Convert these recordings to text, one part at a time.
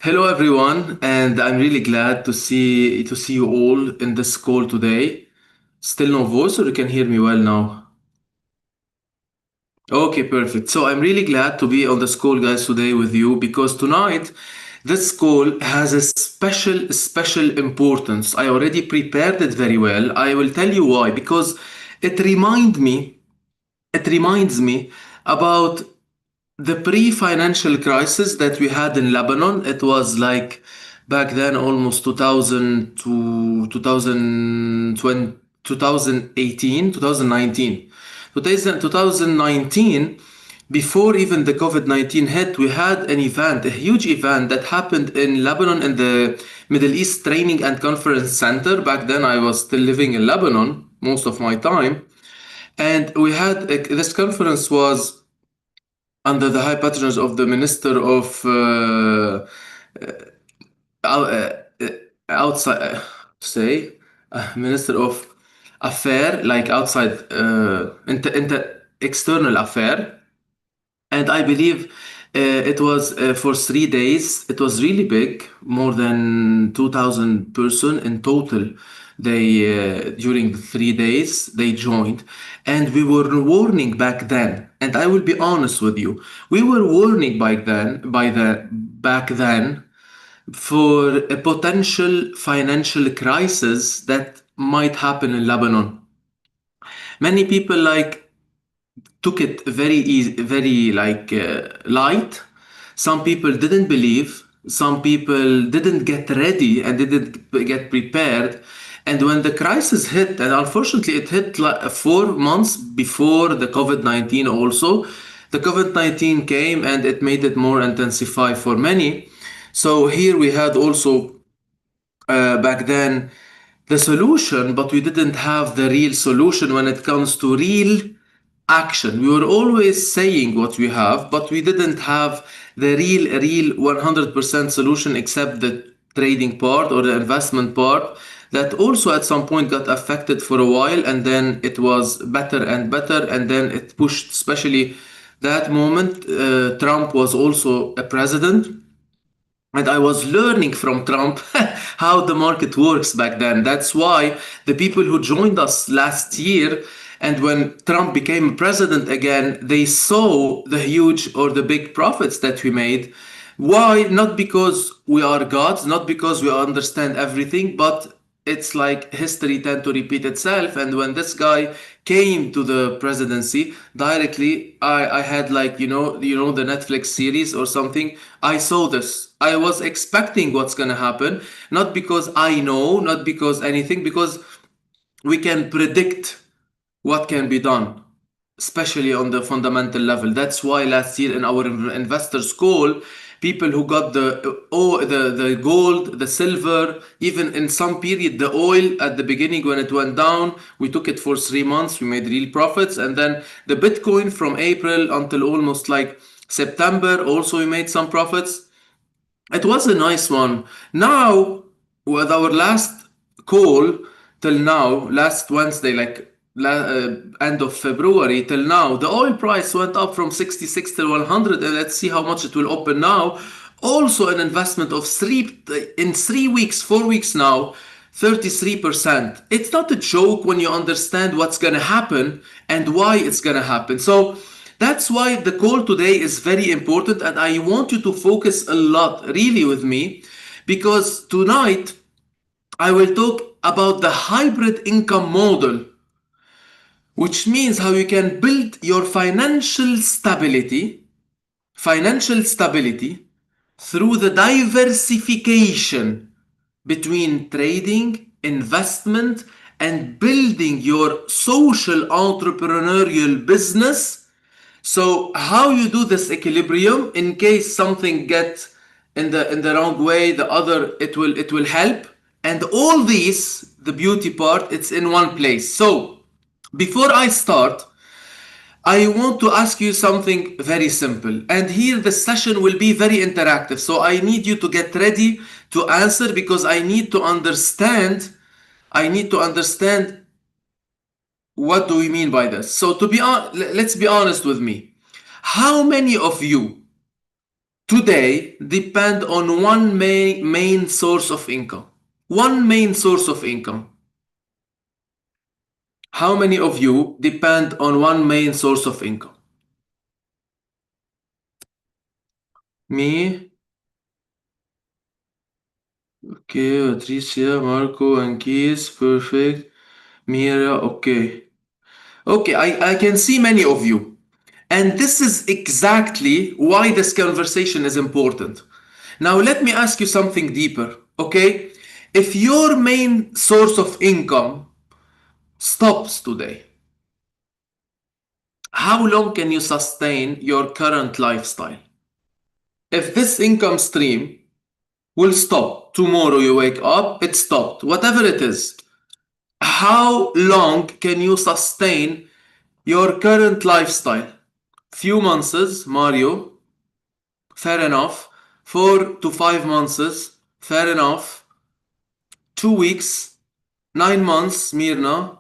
Hello everyone, and I'm really glad to see you all in this call today. Still no voice, or you can hear me well now? Okay, perfect. So I'm really glad to be on this call, guys, today with you because tonight this call has a special importance. I already prepared it very well. I will tell you why, because it remind me, it reminds me about the pre-financial crisis that we had in Lebanon. It was like back then almost 2000 to 2020, 2018, 2019. 2019, before even the COVID-19 hit, we had an event, a huge event that happened in Lebanon in the Middle East Training and Conference Center. Back then, I was still living in Lebanon most of my time. And we had this conference was under the high patronage of the Minister of out- uh, uh, outside, say, Minister of Affair, like outside, inter external affair. And I believe it was for 3 days. It was really big, more than 2,000 person in total. They during the 3 days they joined, and we were warning back then. And I will be honest with you, we were warning back then for a potential financial crisis that might happen in Lebanon. Many people took it very easy, very light. Some people didn't believe. Some people didn't get ready and didn't get prepared. And when the crisis hit, and unfortunately it hit like 4 months before the COVID-19 also, the COVID-19 came and it made it more intensify for many. So here we had also back then the solution, but we didn't have the real solution when it comes to real action. We were always saying what we have, but we didn't have the real 100% solution except the trading part or the investment part that also at some point got affected for a while, and then it was better and better, and then it pushed, especially that moment. Trump was also a president, and I was learning from Trump how the market works back then. That's why the people who joined us last year, and when Trump became president again, they saw the huge or the big profits that we made. Why? Not because we are gods, not because we understand everything, but it's like history tend to repeat itself. And when this guy came to the presidency directly, I had like the Netflix series or something. I saw this. I was expecting what's gonna happen, not because I know, not because anything, because we can predict what can be done, especially on the fundamental level. That's why last year in our investors call, people who got the gold, the silver, even in some period the oil at the beginning when it went down, we took it for 3 months, we made real profits, and then the Bitcoin from April until almost like September, also we made some profits. It was a nice one. Now, with our last call till now, last Wednesday, end of February till now, the oil price went up from 66 to 100, and let's see how much it will open now. Also, an investment of in 3 weeks, 4 weeks now, 33%. It's not a joke when you understand what's gonna happen and why it's gonna happen. So that's why the call today is very important, and I want you to focus a lot really with me, because tonight I will talk about the hybrid income model, which means how you can build your financial stability through the diversification between trading, investment, and building your social entrepreneurial business. So how you do this equilibrium in case something gets in the wrong way, the other it will help, and all these, the beauty part, it's in one place. So before I start, I want to ask you something very simple, and here the session will be very interactive. So I need you to get ready to answer, because I need to understand. I need to understand what do we mean by this. So let's be honest with me. How many of you today depend on one main source of income. One main source of income. How many of you depend on one main source of income? Me, okay, Patricia, Marco, and Keys, perfect. Mira, okay. Okay, I can see many of you. And this is exactly why this conversation is important. Now, let me ask you something deeper, okay? If your main source of income stops today, how long can you sustain your current lifestyle? If this income stream will stop, tomorrow you wake up, it stopped, whatever it is, how long can you sustain your current lifestyle? Few months, Mario, fair enough. 4 to 5 months, fair enough. 2 weeks, 9 months, Mirna.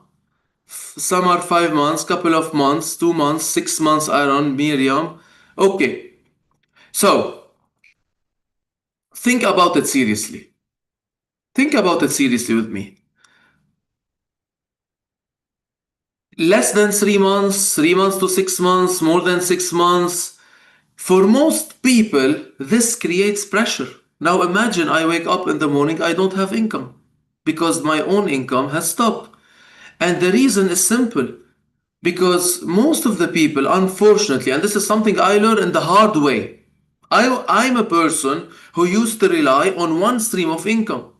Some are 5 months, couple of months, 2 months, 6 months, Aaron, Miriam. Okay, so think about it seriously. Think about it seriously with me. Less than 3 months, 3 months to 6 months, more than 6 months. For most people, this creates pressure. Now imagine I wake up in the morning, I don't have income because my own income has stopped. And the reason is simple because most of the people, unfortunately, and this is something I learned in the hard way, I'm a person who used to rely on one stream of income.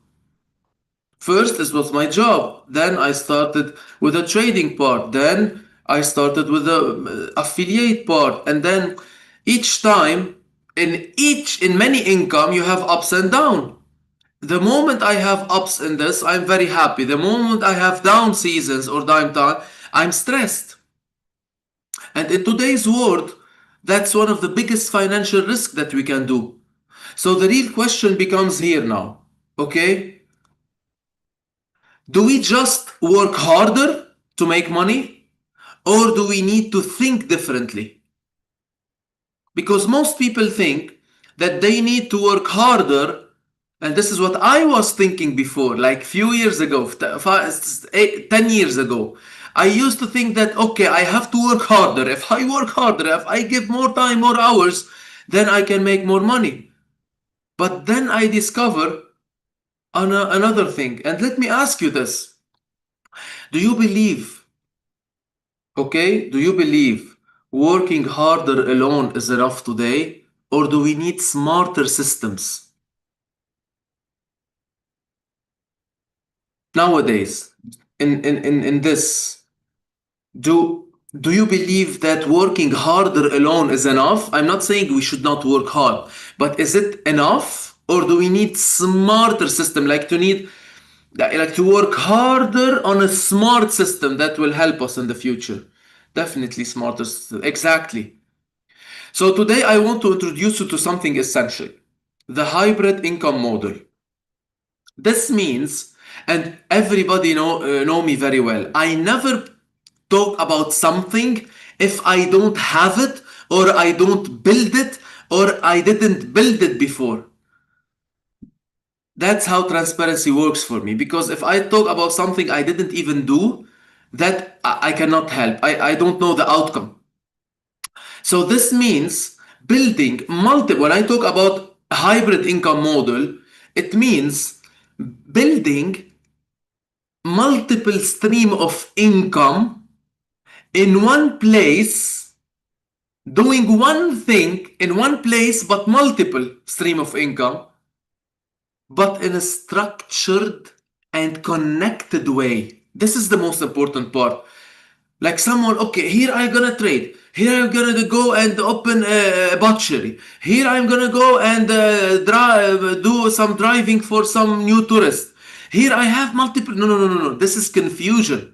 First, this was my job. Then I started with a trading part. Then I started with the affiliate part. And then each time, in many income, you have ups and down. The moment I have ups in this, I'm very happy. The moment I have down seasons or downtime, I'm stressed. And in today's world, that's one of the biggest financial risks that we can do. So the real question becomes here now. Okay? Do we just work harder to make money? Or do we need to think differently? Because most people think that they need to work harder, and this is what I was thinking before, like few years ago, 10 years ago. I used to think that, okay, I have to work harder. If I work harder, if I give more time, more hours, then I can make more money. But then I discover another thing. And let me ask you this. Do you believe, okay, do you believe working harder alone is enough today? Or do we need smarter systems? Nowadays, in this, do you believe that working harder alone is enough? I'm not saying we should not work hard, but is it enough? Or do we need smarter system, like to work harder on a smart system that will help us in the future? Definitely smarter system. Exactly. So today I want to introduce you to something essential, the hybrid income model. This means, and everybody know me very well, I never talk about something if I don't have it or I don't build it or I didn't build it before. That's how transparency works for me. Because if I talk about something I didn't even do, that I cannot help. I don't know the outcome. So this means building multiple, when I talk about hybrid income model, it means building multiple stream of income in one place, doing one thing in one place but multiple stream of income, but in a structured and connected way. This is the most important part. Like someone, okay, here I'm gonna trade. Here I'm gonna go and open a butchery. Here I'm gonna go and do some driving for some new tourist. Here I have multiple. No, no, no, no, no. This is confusion.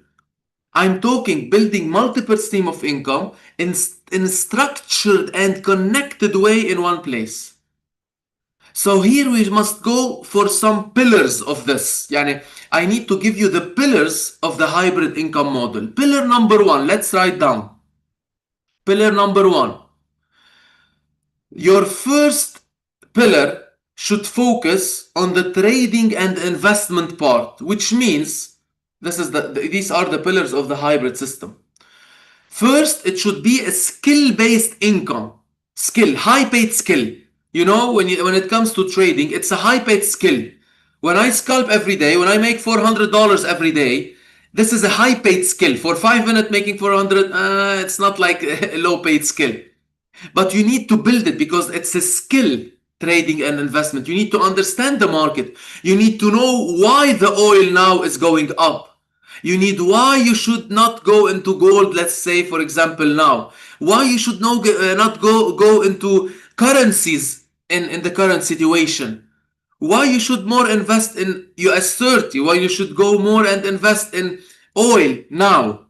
I'm talking building multiple stream of income in a structured and connected way in one place. So here we must go for some pillars of this. Yani, I need to give you the pillars of the hybrid income model. Pillar number one, let's write down. Pillar number one. Your first pillar should focus on the trading and investment part, which means these are the pillars of the hybrid system. First, it should be a skill-based income. Skill, high-paid skill. You know, when it comes to trading, it's a high-paid skill. When I scalp every day, when I make $400 every day, this is a high-paid skill. For 5 minutes making 400, it's not like a low-paid skill. But you need to build it because it's a skill, trading and investment. You need to understand the market. You need to know why the oil now is going up. You need why you should not go into gold, let's say, for example, now. Why you should not go into currencies in the current situation. Why you should more invest in US 30. Why you should go more and invest in oil now.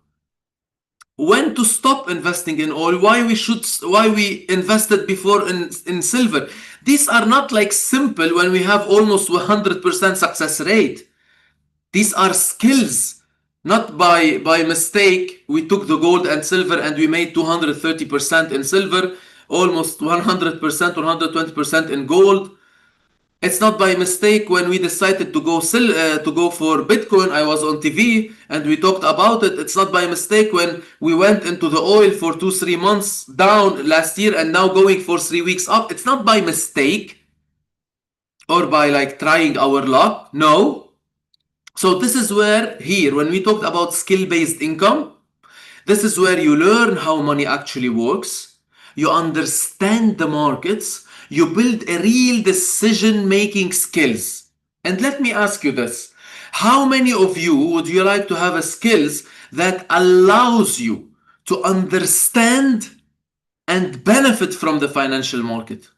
When to stop investing in oil, why we invested before in silver. These are not like simple when we have almost 100% success rate. These are skills. Not by mistake, we took the gold and silver and we made 230% in silver, almost 100%, 120% in gold. It's not by mistake when we decided to go for Bitcoin. I was on TV and we talked about it. It's not by mistake when we went into the oil for 2-3 months down last year and now going for 3 weeks up. It's not by mistake or by like trying our luck. No. So this is where here, when we talked about skill-based income, this is where you learn how money actually works. You understand the markets. You build a real decision-making skills. And let me ask you this. How many of you would you like to have a skills that allows you to understand and benefit from the financial market?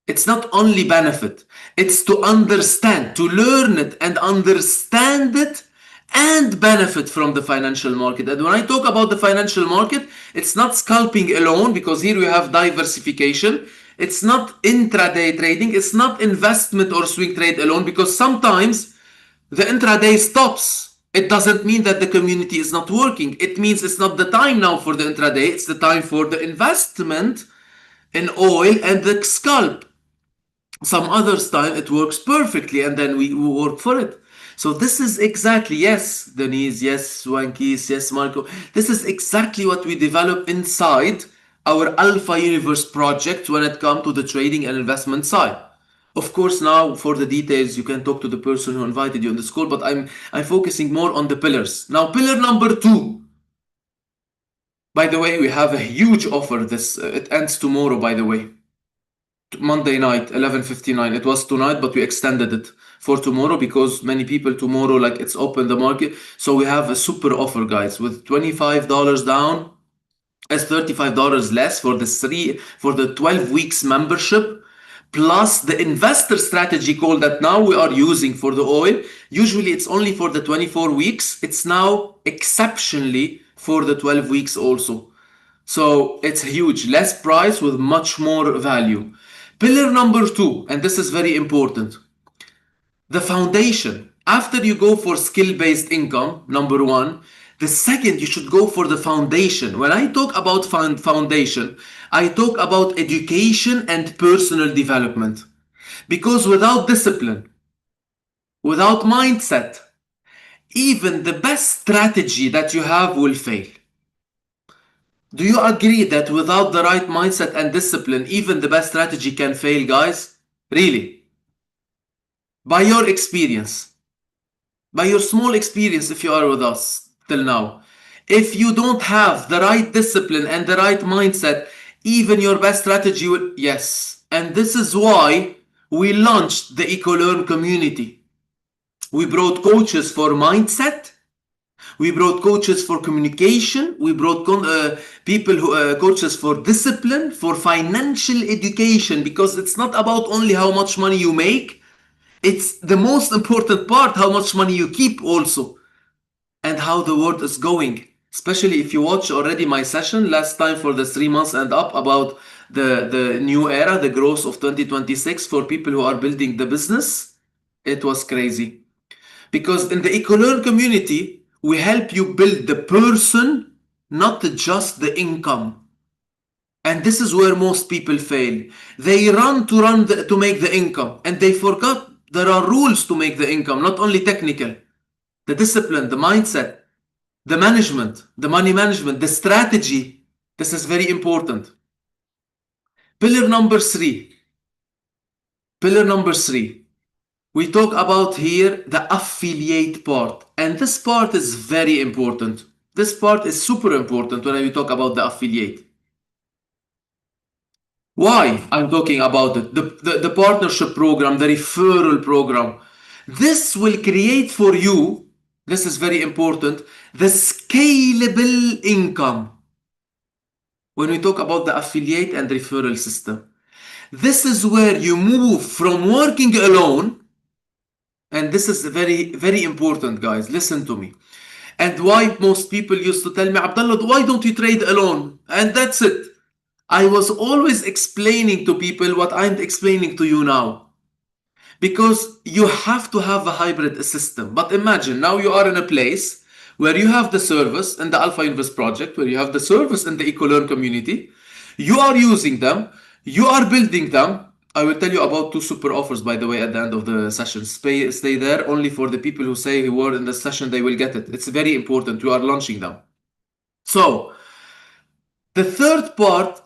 It's not only benefit, it's to understand, to learn it and understand it and benefit from the financial market. And when I talk about the financial market, it's not scalping alone, because here we have diversification. It's not intraday trading, it's not investment or swing trade alone, because sometimes the intraday stops. It doesn't mean that the community is not working. It means it's not the time now for the intraday, it's the time for the investment in oil and the scalp. Some others time it works perfectly and then we work for it. So this is exactly, yes, Denise, yes, Wankis, yes, Marco. This is exactly what we develop inside our Alpha Universe project when it comes to the trading and investment side. Of course, now for the details, you can talk to the person who invited you on the school, but I'm focusing more on the pillars. Now, pillar number 2. By the way, we have a huge offer. It ends tomorrow, by the way. Monday night, 11:59. It was tonight, but we extended it for tomorrow because many people tomorrow, like it's open the market. So we have a super offer, guys, with $25 down as $35 less for the 12 weeks membership, plus the investor strategy call that now we are using for the oil. Usually it's only for the 24 weeks. It's now exceptionally for the 12 weeks also. So it's huge, less price with much more value. Pillar number 2, and this is very important, the foundation. After you go for skill-based income, number 1, the second, you should go for the foundation. When I talk about foundation, I talk about education and personal development. Because without discipline, without mindset, even the best strategy that you have will fail. Do you agree that without the right mindset and discipline, even the best strategy can fail, guys? Really? By your experience, by your small experience, if you are with us till now, if you don't have the right discipline and the right mindset, even your best strategy will, yes. And this is why we launched the EcoLearn community. We brought coaches for mindset. We brought coaches for communication. We brought coaches for discipline, for financial education, because it's not about only how much money you make. It's the most important part, how much money you keep also, and how the world is going. Especially if you watch already my session last time for the 3 months and up about the new era, the growth of 2026 for people who are building the business. It was crazy. Because in the EcoLearn community, we help you build the person, not just the income. And this is where most people fail. They to make the income, and they forgot there are rules to make the income, not only technical. The discipline, the mindset, the management, the money management, the strategy. This is very important. Pillar number three. Pillar number three. We talk about here the affiliate part. And this part is very important. This part is super important when we talk about the affiliate. Why I'm talking about it? The partnership program, the referral program. This will create for you, this is very important, the scalable income. When we talk about the affiliate and referral system, this is where you move from working alone. And this is very, very important, guys. Listen to me. And why most people used to tell me, Abdullah, why don't you trade alone? And that's it. I was always explaining to people what I'm explaining to you now. Because you have to have a hybrid system. But imagine now you are in a place where you have the service in the Alpha Invest project, where you have the service in the EcoLearn community. You are using them, you are building them. I will tell you about two super offers, by the way, at the end of the session. Stay there. Only for the people who say who were in the session, they will get it. It's very important. You are launching them. So, the third part,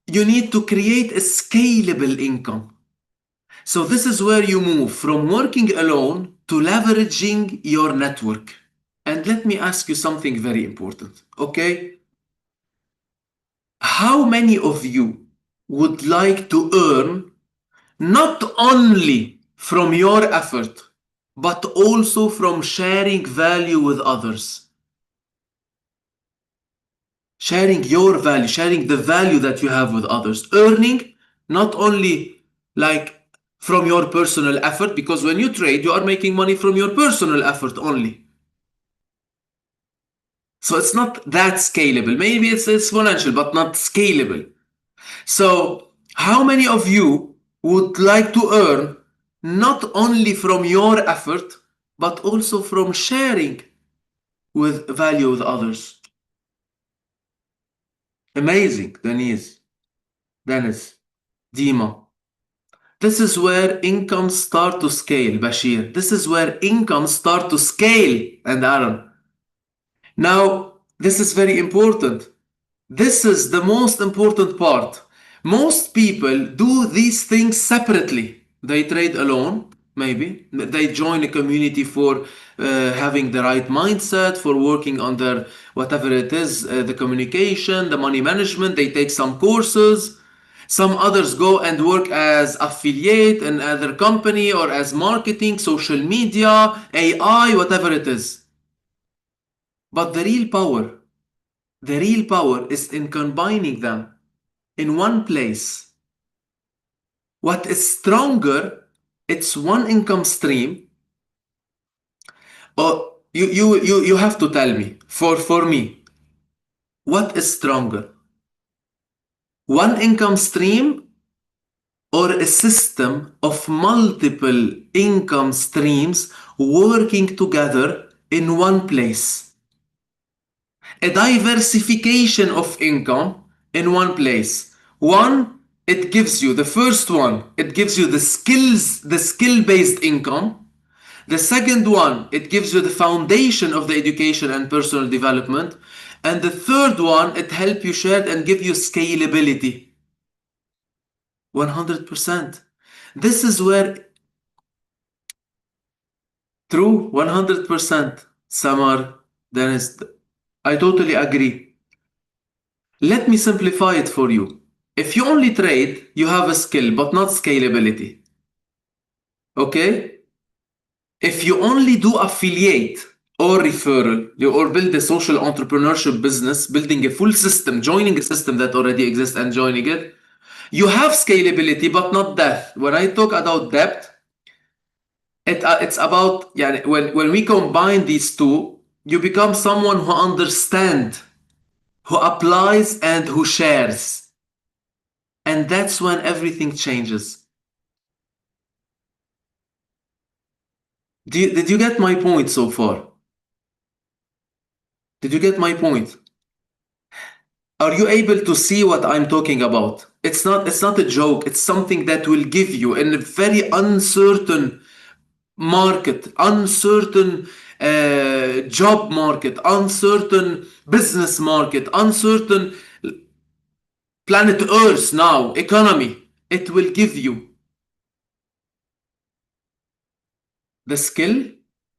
you need to create a scalable income. So this is where you move from working alone to leveraging your network. And let me ask you something very important, okay? How many of you would like to earn not only from your effort, but also from sharing value with others? Sharing your value, sharing the value that you have with others. Earning not only like from your personal effort, because when you trade, you are making money from your personal effort only. So it's not that scalable. Maybe it's exponential, but not scalable. So how many of you would like to earn not only from your effort, but also from sharing with value with others? Amazing, Dennis, Dima. This is where incomes start to scale, Bashir. This is where incomes start to scale, and Aaron. Now, this is very important. This is the most important part. Most people do these things separately. They trade alone, maybe. They join a community for having the right mindset, for working on their whatever it is, the communication, the money management. They take some courses. Some others go and work as affiliate in other company or as marketing, social media, AI, whatever it is. But the real power is in combining them in one place. What is stronger, it's one income stream. Or you have to tell me, for me, what is stronger? One income stream or a system of multiple income streams working together in one place? A diversification of income in one place. One, it gives you the first one, it gives you the skills, the skill-based income. The second one, it gives you the foundation of the education and personal development. And the third one, it helps you share and give you scalability. 100%. This is where, true, 100%. Samar, Dennis, I totally agree. Let me simplify it for you. If you only trade, you have a skill, but not scalability. Okay? If you only do affiliate or referral, or build a social entrepreneurship business, building a full system, joining a system that already exists and joining it, you have scalability, but not depth. When I talk about depth, it's about, yeah, when we combine these two, you become someone who understands, who applies, and who shares. And that's when everything changes. Did you get my point so far? Did you get my point? Are you able to see what I'm talking about? It's not a joke. It's something that will give you in a very uncertain market, uncertain job market, uncertain business market, uncertain planet Earth now, economy. It will give you the skill,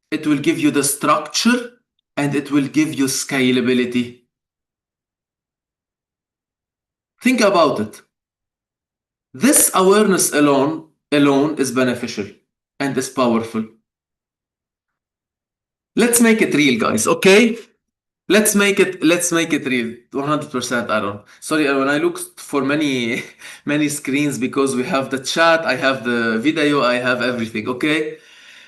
it will give you the structure, and it will give you scalability. Think about it. This awareness alone is beneficial and is powerful. Let's make it real, guys, okay? Let's make it real. 100%, Aaron. Sorry, when I look for many many screens because we have the chat, I have the video, I have everything, okay?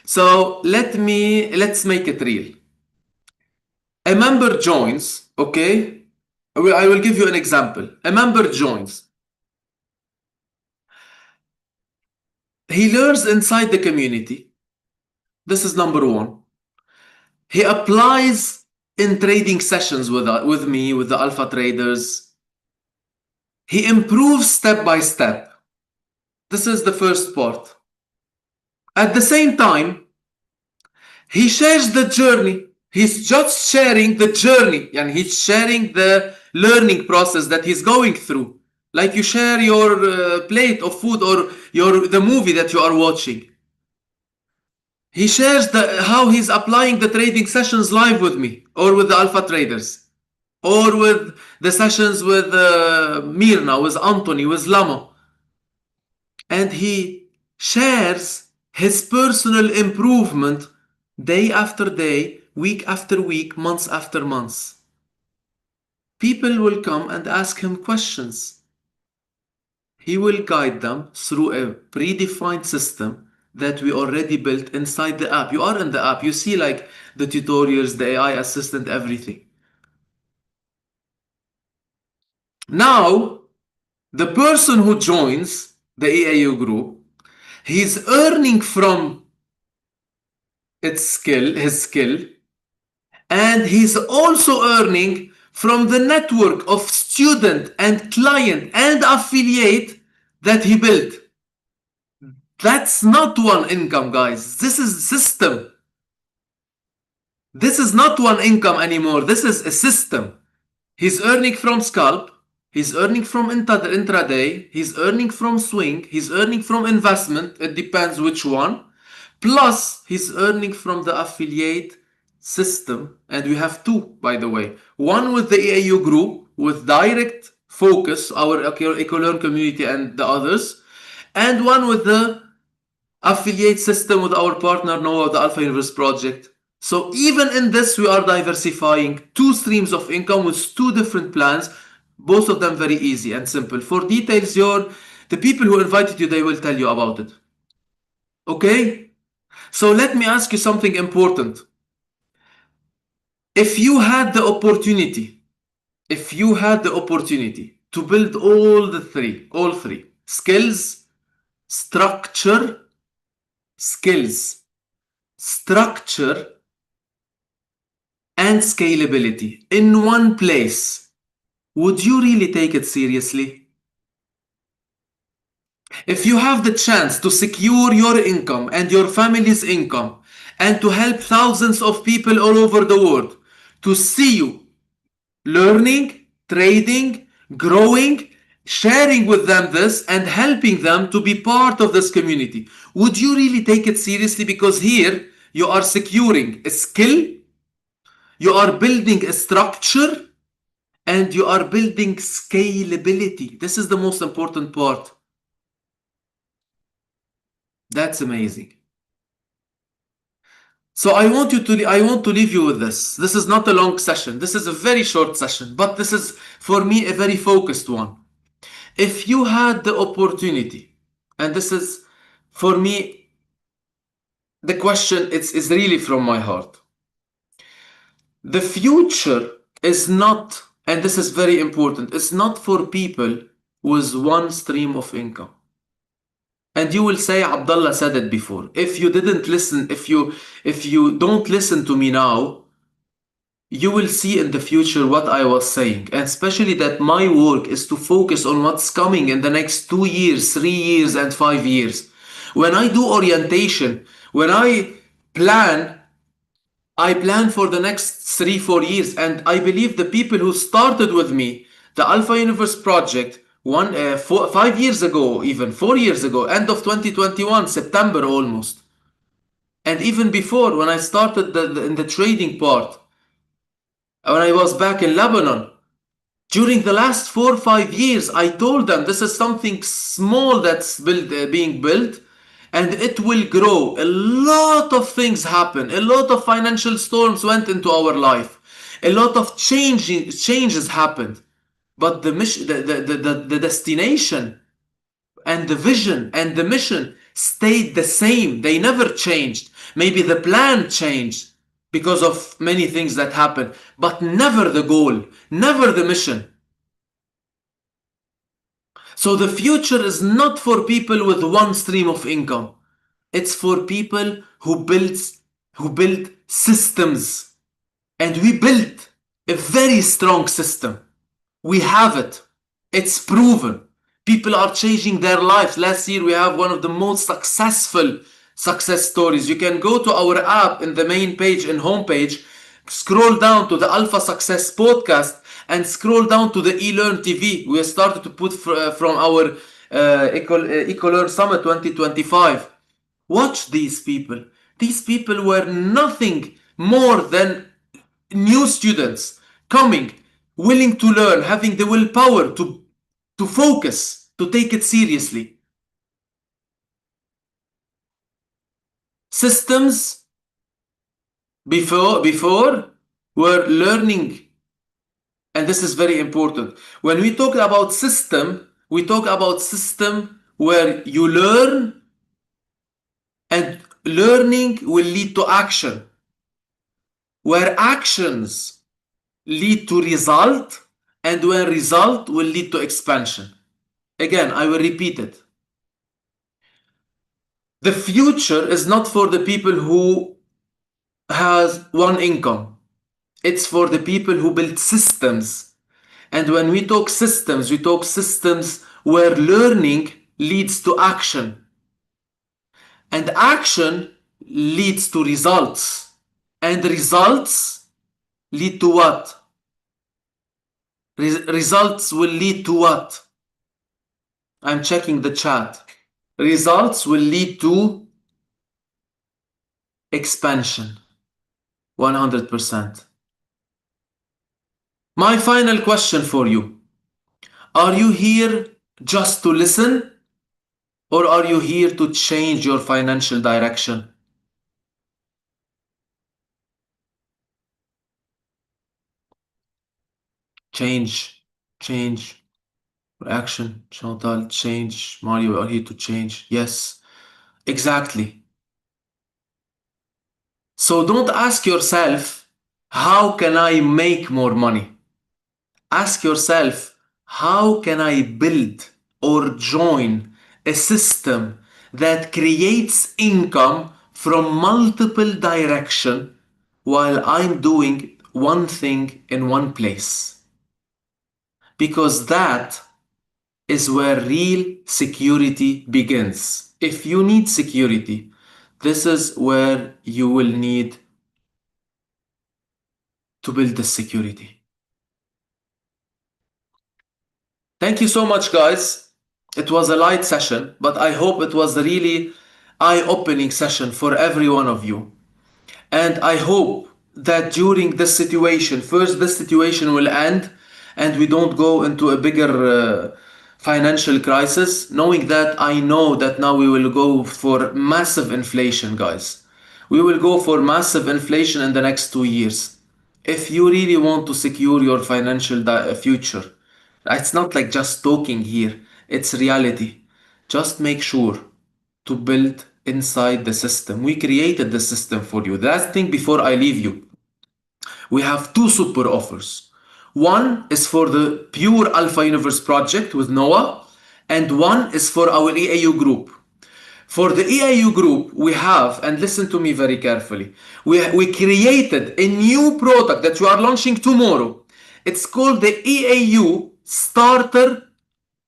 So let's make it real. A member joins, okay? I will give you an example. A member joins. He learns inside the community. This is number one. He applies in trading sessions with me, with the alpha traders. He improves step by step. This is the first part. At the same time, he shares the journey. He's just sharing the journey, and he's sharing the learning process that he's going through. Like you share your plate of food or the movie that you are watching. He shares how he's applying the trading sessions live with me or with the alpha traders or with the sessions with Mirna, with Anthony, with Lamo. And he shares his personal improvement day after day, week after week, months after months. People will come and ask him questions. He will guide them through a predefined system that we already built inside the app. You are in the app, you see like the tutorials, the AI assistant, everything. Now, the person who joins the EAU group, he's earning from his skill, and he's also earning from the network of student and client and affiliate that he built. That's not one income, guys. This is system. This is not one income anymore. This is a system. He's earning from scalp. He's earning from intraday. He's earning from swing. He's earning from investment. It depends which one. Plus, he's earning from the affiliate system. And we have two, by the way. One with the EAU group with direct focus, our EcoLearn community and the others. And one with the affiliate system with our partner Noah, the Alpha Universe project. So even in this, we are diversifying two streams of income with two different plans, both of them very easy and simple. For details, the people who invited you, they will tell you about it. Okay? So let me ask you something important. If you had the opportunity to build all three, skills, structure, and scalability in one place, would you really take it seriously? If you have the chance to secure your income and your family's income and to help thousands of people all over the world to see you learning, trading, growing, sharing with them this and helping them to be part of this community, would you really take it seriously? Because here you are securing a skill, you are building a structure, and you are building scalability. This is the most important part. That's amazing. So I want to leave you with this. This is not a long session. This is a very short session, but this is for me a very focused one. If you had the opportunity, and this is for me, the question is really from my heart. The future is not, and this is very important, it's not for people with one stream of income. And you will say, Abdullah said it before. If you didn't listen, if you don't listen to me now, you will see in the future what I was saying, and especially that my work is to focus on what's coming in the next 2 years, 3 years, and 5 years. When I do orientation, when I plan for the next 3, 4 years, and I believe the people who started with me, the Alpha Universe project, 5 years ago, even 4 years ago, end of 2021, September almost, and even before when I started in the trading part, when I was back in Lebanon, during the last 4 or 5 years, I told them this is something small that's being built, and it will grow. A lot of things happen. A lot of financial storms went into our life. A lot of changes happened. But the mission, the destination and the vision and the mission stayed the same. They never changed. Maybe the plan changed because of many things that happened, but never the goal, never the mission. So the future is not for people with one stream of income. It's for people who build systems. And we built a very strong system. We have it. It's proven. People are changing their lives. Last year we have one of the most successful success stories. You can go to our app in the main page and homepage, scroll down to the Alpha Success podcast, and scroll down to the eLearn TV. We started to put from our EcoLearn Summit 2025. Watch these people. These people were nothing more than new students coming, willing to learn, having the willpower to focus, to take it seriously. Systems before were learning, and this is very important. When we talk about system, we talk about system where you learn, and learning will lead to action, where actions lead to result, and where result will lead to expansion. Again, I will repeat it. The future is not for the people who has one income. It's for the people who build systems. And when we talk systems where learning leads to action. And action leads to results. And results lead to what? Results will lead to what? I'm checking the chat. Results will lead to expansion. 100%. My final question for you. Are you here just to listen? Or are you here to change your financial direction? Change. Action. Chantal, change. Mario, we are here to change. Yes, exactly. So don't ask yourself, how can I make more money? Ask yourself, how can I build or join a system that creates income from multiple directions while I'm doing one thing in one place? Because that is where real security begins. If you need security, this is where you will need to build the security. Thank you so much, guys. It was a light session, but I hope it was a really eye-opening session for every one of you. And I hope that during this situation, first this situation will end and we don't go into a bigger financial crisis, knowing that I know that now we will go for massive inflation, guys. We will go for massive inflation in the next 2 years. If you really want to secure your financial future, it's not like just talking here, it's reality. Just make sure to build inside the system. We created the system for you. Last thing before I leave you, we have two super offers. One is for the pure Alpha Universe project with Noah, and one is for our EAU group. For the EIU group, we have, and listen to me very carefully, we created a new product that we are launching tomorrow. It's called the EIU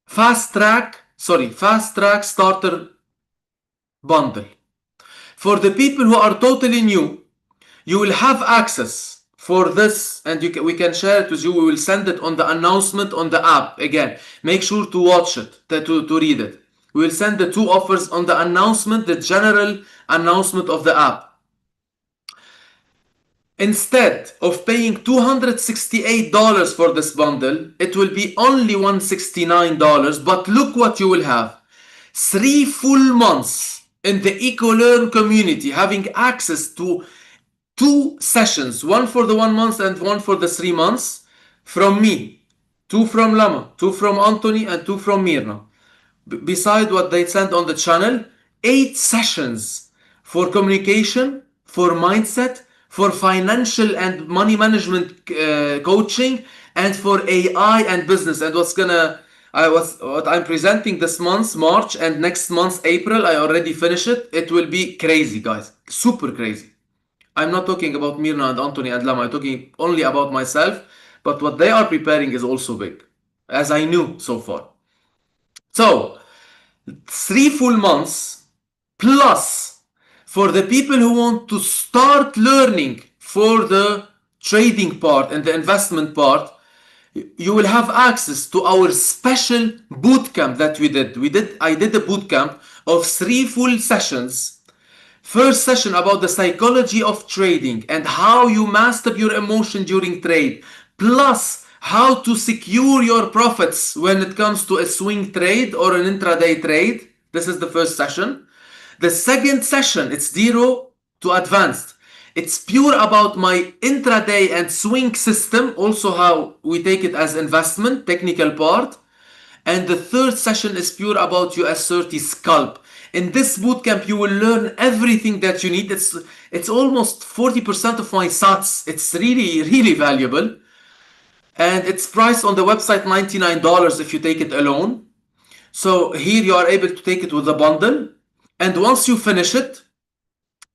Fast Track Starter Bundle. For the people who are totally new, you will have access for this, and we can share it with you. We will send it on the announcement on the app. Again, make sure to watch it, to read it. We will send the two offers on the announcement, the general announcement of the app. Instead of paying $268 for this bundle, it will be only $169. But look what you will have. 3 full months in the EcoLearn community, having access to 2 sessions, one for the 1 month and one for the 3 months, from me, 2 from Lama, 2 from Anthony, and 2 from Mirna. Beside what they sent on the channel, 8 sessions for communication, for mindset, for financial and money management coaching, and for AI and business. And what I'm presenting this month, March, and next month, April, I already finished it. It will be crazy, guys. Super crazy. I'm not talking about Mirna and Anthony and Lama. I'm talking only about myself. But what they are preparing is also big, as I knew so far. So, 3 full months plus for the people who want to start learning for the trading part and the investment part, you will have access to our special bootcamp that we did. I did a bootcamp of 3 full sessions. First session about the psychology of trading and how you master your emotion during trade, plus how to secure your profits when it comes to a swing trade or an intraday trade. This is the first session. The second session, it's 0 to advanced. It's pure about my intraday and swing system, also how we take it as investment, technical part. And the third session is pure about US 30 scalp. In this bootcamp, you will learn everything that you need. It's almost 40% of my SATs. It's really, really valuable. And it's priced on the website $99 if you take it alone. So here you are able to take it with a bundle. And once you finish it,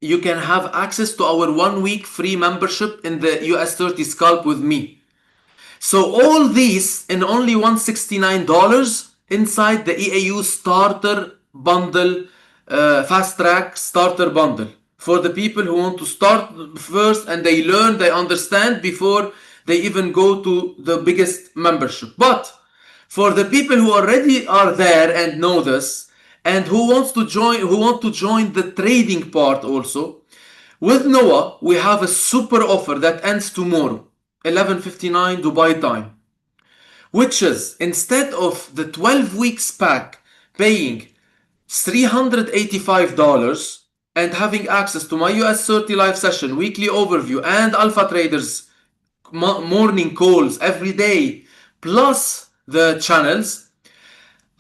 you can have access to our 1-week free membership in the US 30 scalp with me. So all these in only $169 inside the EIU starter bundle, fast track starter bundle, for the people who want to start first and they learn, they understand before they even go to the biggest membership. But for the people who already are there and know this and who want to join the trading part also, with Noah we have a super offer that ends tomorrow, 11:59 Dubai time, which is, instead of the 12 weeks pack paying $385 and having access to my US 30 live session, weekly overview, and Alpha Traders morning calls every day, plus the channels,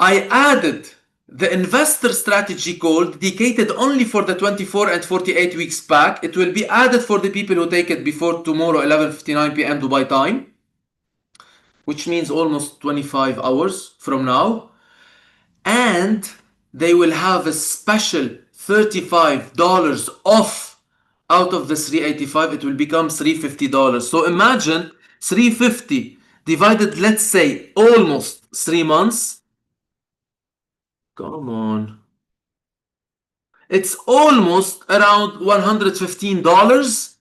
I added the investor strategy call dedicated only for the 24 and 48 weeks pack. It will be added for the people who take it before tomorrow 11:59 p.m. Dubai time, which means almost 25 hours from now. And they will have a special $35 off out of the $385. It will become $350. So imagine 350 divided, let's say, almost 3 months. Come on. It's almost around $115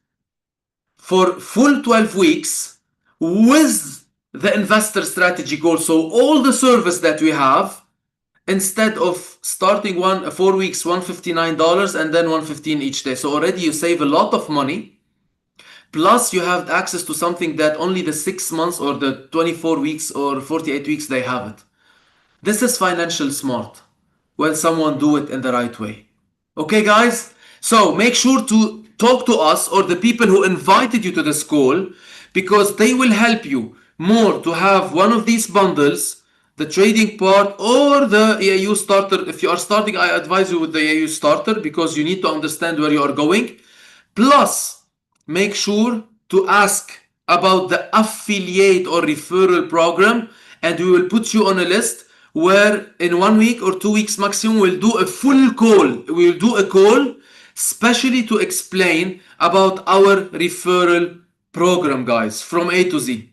for full 12 weeks with the investor strategy call. So all the service that we have, instead of starting 4 weeks, $159 and then $115 each day. So already you save a lot of money. Plus you have access to something that only the 6 months or the 24 weeks or 48 weeks they have it. This is financial smart when someone do it in the right way. Okay, guys? So make sure to talk to us or the people who invited you to this call, because they will help you more to have one of these bundles, the trading part or the EIU starter. If you are starting, I advise you with the EIU starter because you need to understand where you are going. Plus, make sure to ask about the affiliate or referral program, and we will put you on a list where in 1 week or 2 weeks maximum we'll do a full call. We'll do a call specially to explain about our referral program, guys, from A to Z.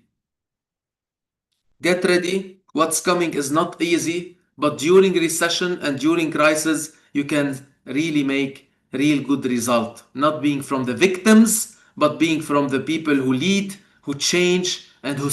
Get ready. What's coming is not easy, but during recession and during crisis, you can really make real good result. Not being from the victims, but being from the people who lead, who change, and who